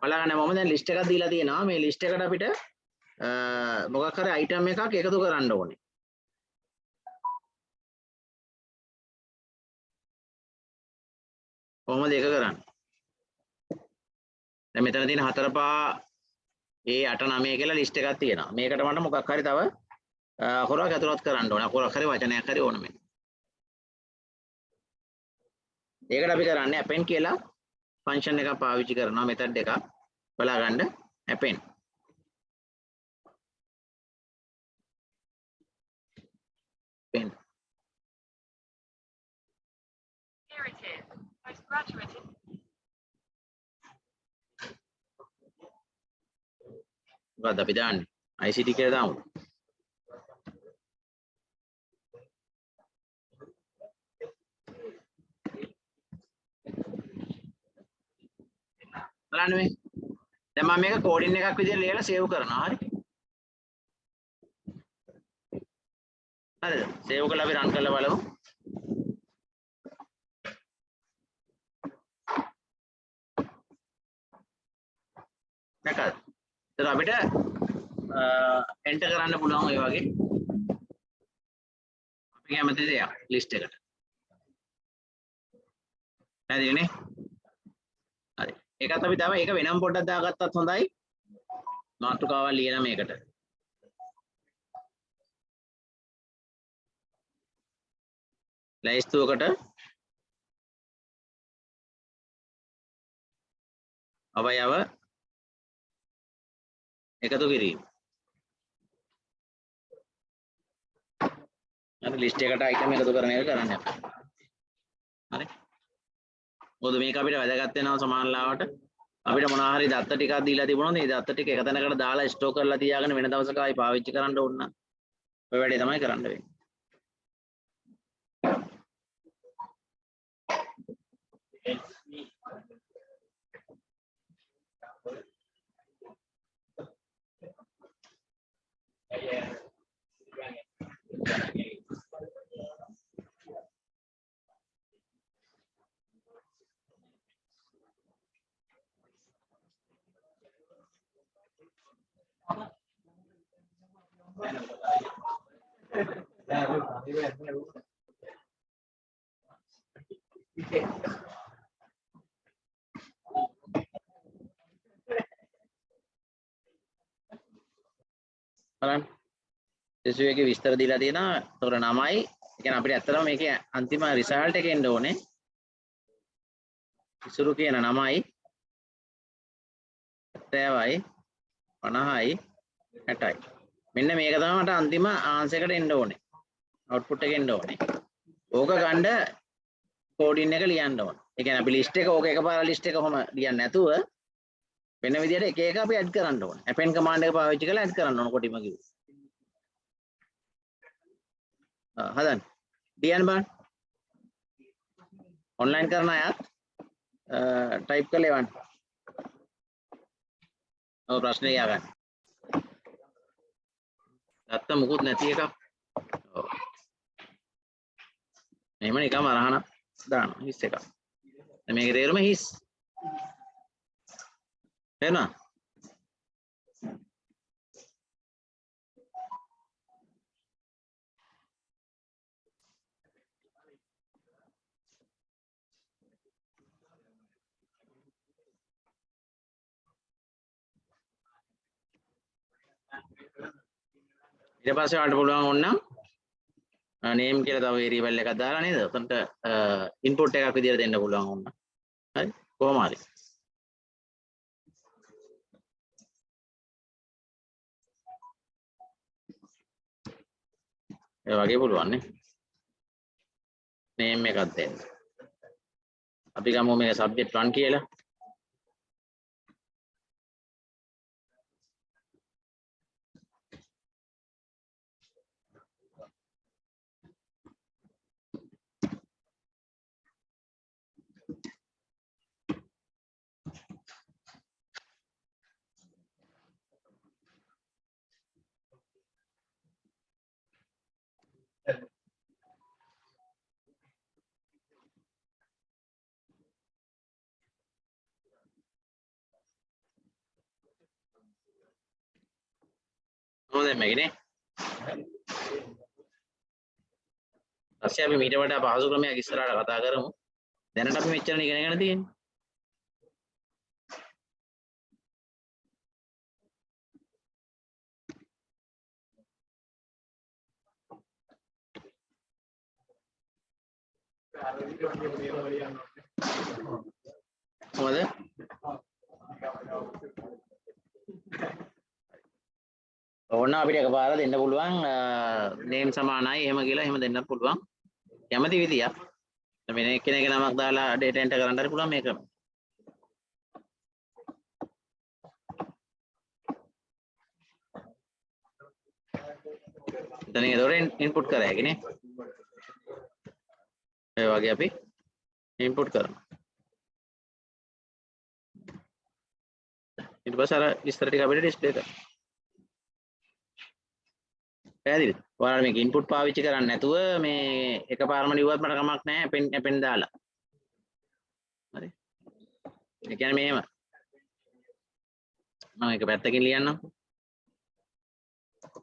බලන්න මම දැන් ලිස්ට් එකක් දීලා තියෙනවා. මේ ලිස්ට් එකට අපිට මොකක් හරි අයිටම් එකක් එකතු කරන්න ඕනේ. කොහොමද ඒක කරන්නේ? දැන් මෙතන තියෙන 4 5 8 9 කියලා ලිස්ට් එකක් තියෙනවා. මේකට මට මොකක් හරි තව අකුරක් ඇතුළත් කරන්න ඕනේ. අකුරක් හරි වචනයක් හරි ඕන මේ. ඒකට අපි කරන්නේ append කියලා ෆන්ක්ෂන් එකක් පාවිච්චි කරනවා මෙතඩ් එකක්. බලා ගන්න append. append. Here it is. Postgraduate. මොකද්ද අපි දාන්නේ? ICT කියලා දාමු. බලන්න මේ. දැන් මම මේක කෝඩින් එකක් විදිහට ලියලා සේව් කරනවා. හරි. හරිද? සේව් කරලා අපි රන් කරලා බලමු. දැක්කද? එතකොට අපිට එන්ටර් කරන්න පුළුවන් ඔය වගේ අපි කැමති දෙයක් ලිස්ට් එකට. හරිනේ? හරි. ඒකත් අපි තව ඒක වෙනම පොඩ්ඩක් දාගත්තත් හොඳයි. මාතෘකාවක් ලියන මේකට. ලයිස්තුවකට අවයව එකතු කිරීම. අර ලිස්ට් එකට අයිටම් එකතු කරන එක කරන්න අපි. හරි. මොකද මේක අපිට වැදගත් වෙනවා සමානලාවට අපිට මොනවා හරි දත්ත ටිකක් දීලා තිබුණොත් මේ දත්ත ටික එක තැනකට දාලා ස්ටෝර් කරලා තියාගෙන වෙන දවසක ආයි පාවිච්චි කරන්න ඕන නම් ඔය වැඩේ තමයි කරන්න වෙන්නේ. බලන්න සිසුවේගේ විස්තර දීලා තියෙනවා. ඒතකොට 9යි. ඒ කියන්නේ අපිට ඇත්තටම මේකේ අන්තිම රිසල්ට් එක එන්න ඕනේ. ඉසුරු කියන 9යි 70යි 50යි 60යි. මෙන්න මේක තමයි මට අන්තිම ආන්සර් එකට එන්න ඕනේ. අවුට්පුට් එක එන්න ඕනේ. ඕක ගන්න කෝඩින් එක ලියන්න ඕනේ. ඒ කියන්නේ අපි ලිස්ට් එක ඕක එකපාර ලිස්ට් එක කොහොම ලියන්නේ නැතුව වෙන විදිහට එක එක අපි ඇඩ් කරන්න ඕනේ. append command එක පාවිච්චි කරලා ඇඩ් කරන්න ඕන කොටිම කිව්වා. හදන්න. ලියන්න බලන්න. ඔන්ලයින් කරන අයත් ටයිප් කරලා එවන්න. ඔය ප්‍රශ්නේ ලියා ගන්න. නැත්නම් මුකුත් නැති එකක්. ඔව්. එහෙම නිකම්ම අරහන දානවා හිස් එකක්. දැන් මේකේ තේරුම හිස්. තේරුණා? ඊට පස්සේ ඔයාලට පුළුවන් ඕනනම් name කියලා තව variable එකක් දාලා නේද? උතන්ට input එකක් විදියට දෙන්න පුළුවන් ඕන. හරි? කොහොම හරි. ඒ වගේ පුළුවන් නේ. name එකක් දෙන්න. අපි ගමු මේක subject 1 කියලා. හොඳයි මේකනේ. ඊපස්සේ අපි මීට වඩා පහසු ක්‍රමයක් ඉස්සරහට කතා කරමු. දැනට අපි මෙච්චර ඉගෙනගෙන තියෙන්නේ. මොකද? ඕන අපිට එකපාර දෙන්න පුළුවන් නේම් සමානයි එහෙම කියලා එහෙම දෙන්නත් පුළුවන්. කැමති විදියක්. වෙන එක්කෙනෙක්ගේ නමක් දාලා data enter කරන්න හරි පුළුවන් මේක. එතන ඒතොරෙන් ඉන්පුට් කරා හැකිනේ. ඒ වගේ අපි ඉන්පුට් කරනවා. ඊට පස්සේ අර විස්තර ටික අපිට ඩිස්ප්ලේ කරනවා. පැහැදිලිද? ඔයාලා මේක ඉන්පුට් පාවිච්චි කරන්නේ නැතුව මේ එකපාරම ලිව්වත් මට කමක් නැහැ පෙන් දාලා. හරි. ඒ කියන්නේ මෙහෙම. මම එක පැත්තකින් ලියන්නම්.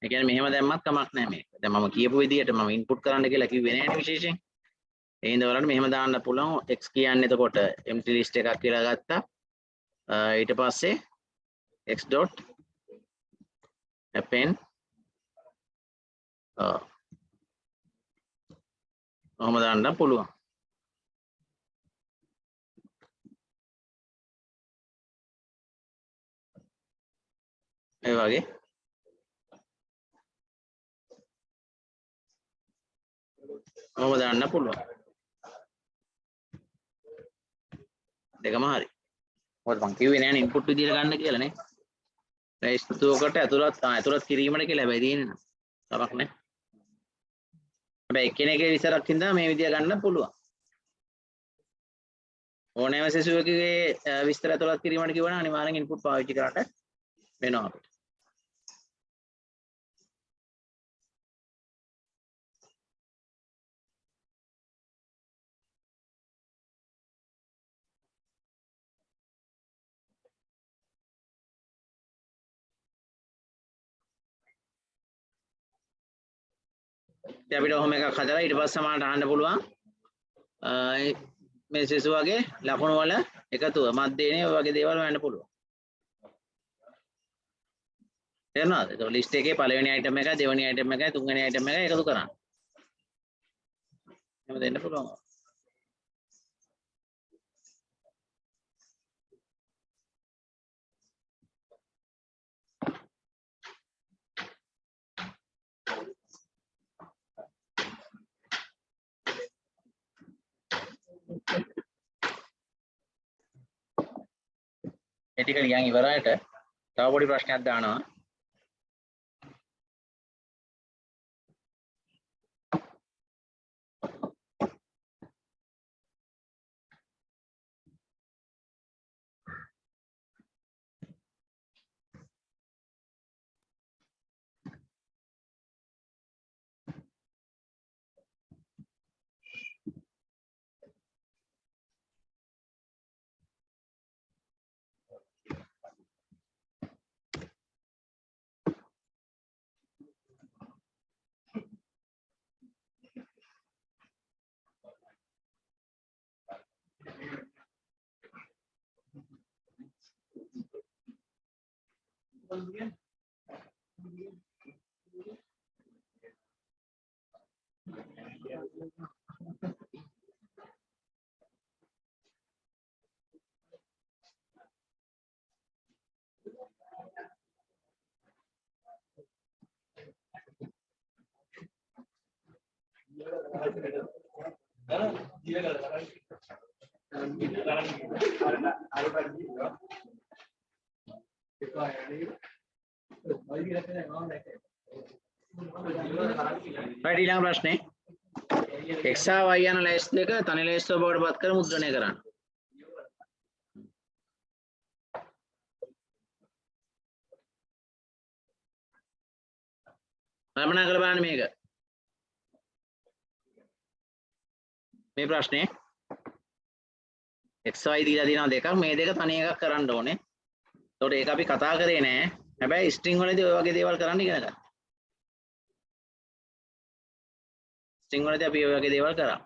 ඒ කියන්නේ මෙහෙම දැම්මත් කමක් නැහැ මේක. දැන් මම කියපු විදිහට මම ඉන්පුට් කරන්න කියලා කිව්වේ නෑනේ විශේෂයෙන්. ඒ හින්දා ඔයාලට මෙහෙම දාන්න පුළුවන්. x කියන්නේ එතකොට empty list එකක් කියලා ගත්තා. ඊට පස්සේ x dot append ඔහොම දාන්න පුළුවන්. ඒ වගේ ඔහොම දාන්න පුළුවන්. දෙකම හරි. මොකද මං කිව්වේ නෑනේ ඉන්පුට් විදියට ගන්න කියලා නේ. රෙජිස්ටර් එකට ඇතුළත් කිරීමට කියලා හැබැයි තියෙන්නේ නෑ. තරක් නෑ. හැබැයි එක්කෙනෙක්ගේ විතරක් හින්දා මේ විදිය ගන්න පුළුවන්. ඕනෑම සෙසුවකගේ විස්තර ඇතුළත් කිරීමට කිව්වනම් අනිවාර්යෙන් ඉන්පුට් පාවිච්චි කරන්න වෙනවා අපිට. ඉතින් අපිට ඔහොම එකක් හදලා ඊට පස්සේ සමානට අහන්න පුළුවන් මේ සෙසුවගේ ලකුණු වල එකතුව මැදේනේ ඔය වගේ දේවල් හොයන්න පුළුවන්. තේරුණාද? ඒක ලිස්ට් එකේ පළවෙනි අයිටම් එකයි දෙවෙනි අයිටම් එකයි තුන්වෙනි අයිටම් එකයි එකතු කරන්න. එහෙම දෙන්න පුළුවන්. ඒ ටික නිකන් ඉවරයට තව පොඩි ප්‍රශ්නයක් දානවා. right ඊළඟ ප්‍රශ්නේ x හා y යන ලැයිස්තු දෙක තනි ලැයිස්තුව බවට පත් කර මුද්‍රණය කරන්න. කල්පනා කරලා බලන්න මේක. මේ ප්‍රශ්නේ x y දීලා තියෙනවා දෙකක් මේ දෙක තනි එකක් කරන්න ඕනේ. එතකොට ඒක අපි කතා කරේ නෑ හැබැයි ස්ට්‍රින්ග් වලදී ඔය වගේ දේවල් කරන්න ඉගෙන ගන්න. ස්ට්‍රින්ග් වලදී අපි ඔය වගේ දේවල් කරා.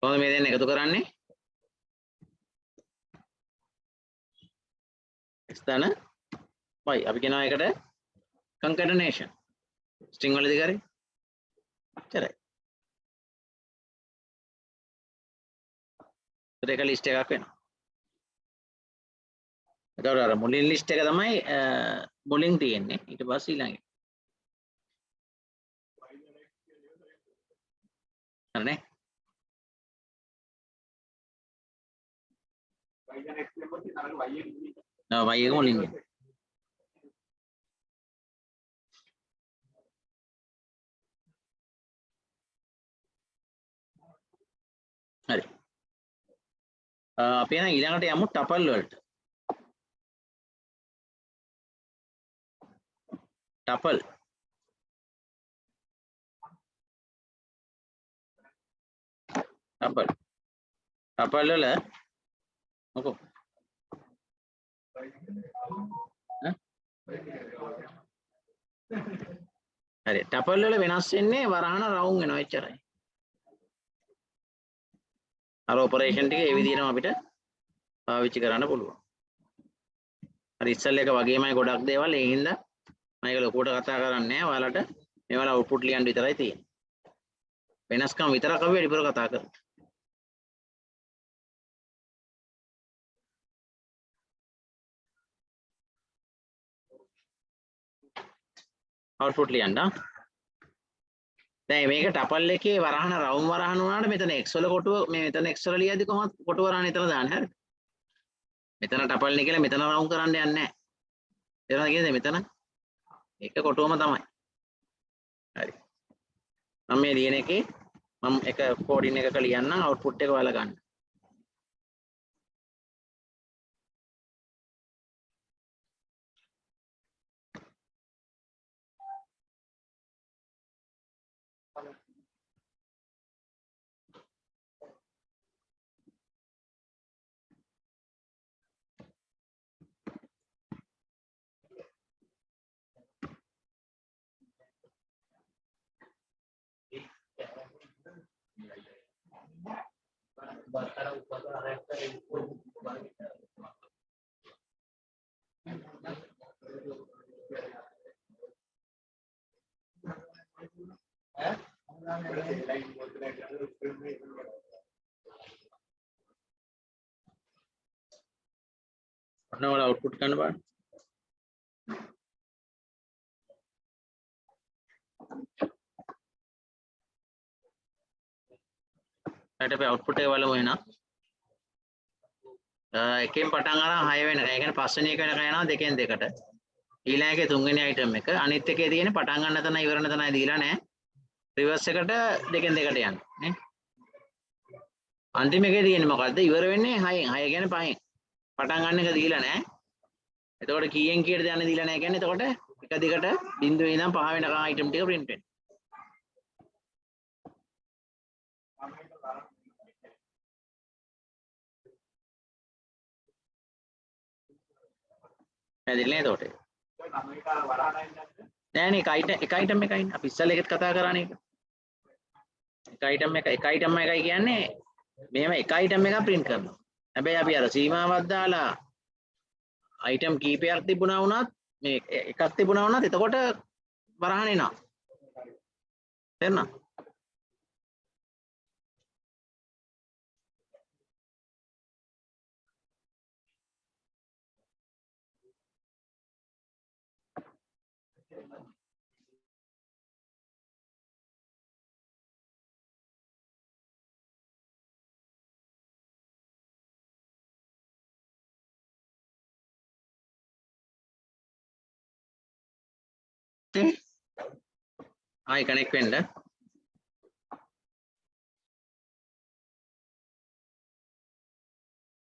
කොහොමද මේ දෙන්න එකතු කරන්නේ? x ධන y අපි කියනවා ඒකට concatenation. string වලදී කරේ. එච්චරයි. ඒක ලිස්ට් එකක් වෙනවා. ඒතකොට අර මුලින් ලිස්ට් එක තමයි මුලින් තියෙන්නේ. ඊට පස්සේ ඊළඟ. හරිනේ? නෑ y එක මුලින් එන්නේ. හරි. අපි එහෙනම් ඊළඟට යමු ටපල් වලට. ටපල් වල මොකෝ හරි ටපල් වල වෙනස් වෙන්නේ වරහන රවුම් වෙනවා එච්චරයි. අර ඔපරේෂන් ටික ඒ විදිහටම අපිට පාවිච්චි කරන්න පුළුවන්. හරි ඉස්සල් එක වගේමයි ගොඩක් දේවල් ඒ හින්දා මම ඒක ලොකුවට කතා කරන්නේ නැහැ. ඔයාලට මේවල අවුට්පුට් ලියන්න විතරයි තියෙන්නේ. වෙනස්කම් විතරක් අපි වැඩිපුර කතා කරමු. අවුට්පුට් ලියන්න. දැන් මේක ටපල් එකේ වරහන රවුම් වරහන වුණාට මෙතන x වල කොටුව මේ මෙතන x වල ලියද්දි කොහොමද කොටුව වරහන එතන දාන්නේ හරිද? මෙතන ටපල් නේ කියලා මෙතන රවුම් කරන්න යන්නේ නැහැ. එතනද කියන්නේ මෙතන එක කොටුවම තමයි. හරි. මම මේ ලියන එකේ මම එක කෝඩින් එකක ලියන්නම් අවුට්පුට් එක ඔයාලා ගන්න. ඔන්න ඔයාලා අවුට්පුට් ගන්න බලන්න. ඊට අපි අවුට්පුට් එක බලමු එහෙනම්. එකෙන් පටන් අරන් 6 වෙනකන්. ඒ කියන්නේ පස්වෙනි එක වෙනකන් යනවා දෙකෙන් දෙකට. ඊළඟ එකේ තුන්වෙනි අයිටම් එක. අනිත් එකේ තියෙන්නේ පටන් ගන්න තැන ඉවරන තැනයි දීලා නැහැ. රිවර්ස් එකට දෙකෙන් දෙකට යන්න නේ. අන්තිම එකේ තියෙන්නේ මොකද්ද? ඉවර වෙන්නේ 6න්. 6 කියන්නේ 5න්. පටන් ගන්න එක දීලා නැහැ. එතකොට කීයෙන් කීයටද යන්නේ දීලා නැහැ කියන්නේ එතකොට එක දිගට බිඳුවේ ඉඳන් 5 වෙනකන් අයිටම් ටික print වෙනවා. පැහැදිලි නේද එතකොට? නෑනේ එක අයිටම් එකයි. අපි ඉස්සෙල්ලා එකත් කතා කරානේ ඒක. එක අයිටම් එකයි කියන්නේ මෙහෙම එක අයිටම් එකක් print කරනවා. හැබැයි අපි අර සීමාවක් දාලා අයිටම් කීපයක් තිබුණා වුණත් මේ එකක් තිබුණා වුණත් එතකොට වරහන් එනවා. තේරුණා? ආයි කනෙක්ට් වෙන්න